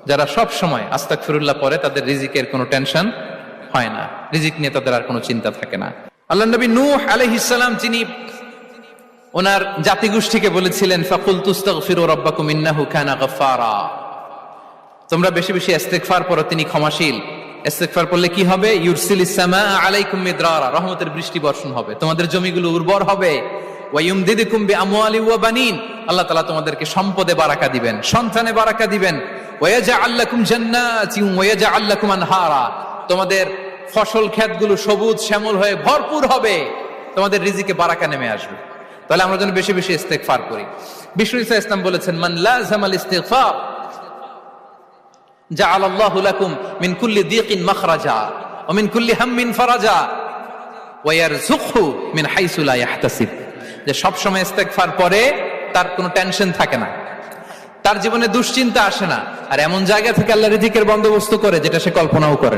যারা সব সময় আস্তাগফিরুল্লাহ পড়ে তাদের রিজিকের কোনো টেনশন হয় না, রিজিক নিয়ে তাদের আর কোনো চিন্তা থাকে না। আল্লাহ নবী নূহ আলাইহিস সালাম যিনি ওনার জাতিগোষ্ঠীকে বলেছিলেন ফাকুলতু আস্তাগফিরু রাব্বাকুম ইন্নাহু কানা গাফফারা, তোমরা বেশি বেশি ইস্তেগফার পড়ো, তিনি ক্ষমাশীল। ইস্তেগফার পড়লে কি হবে? ইউরসিলিস সামাআ আলাইকুম মিদরারা, রহমতের বৃষ্টি বর্ষণ হবে, তোমাদের জমিগুলো উর্বর হবে। ওয়া ইউমদিদুকুম বিআমওয়ালি ওয়া বানিন, আল্লাহ তাআলা তোমাদেরকে সম্পদে বারাকা দিবেন, সন্তানে বারাকা দিবেন। ওয়া ইয়াজআল লাকুম জান্নাতিন ওয়া ইয়াজআল লাকুম আনহারা, তোমাদের ফসল ক্ষেতগুলো সবুজ শ্যামল হয়ে ভরপুর হবে, তোমাদের রিজিকে বারাকা নেমে আসবে। তাহলে আমরা যেন বেশি বেশি ইস্তেগফার করি। বিষ্ণু ঈসা ইসলাম বলেছেন মান লাযামাল ইস্তিগফার জাআলাল্লাহু লাকুম মিন কুল্লি দিকিন মাখরাজা ওয়া মিন কুল্লি হাম্মিন ফারাজা ওয়া ইয়ারযুকহু মিন হাইসু লা ইয়াহতাসিব, যে সব সময় ইস্তেগফার পরে তার কোনো টেনশন থাকে না, তার জীবনে দুশ্চিন্তা আসে না, আর এমন জায়গা থেকে আল্লাহ রিজিকের বন্দোবস্ত করে যেটা সে কল্পনাও করে না।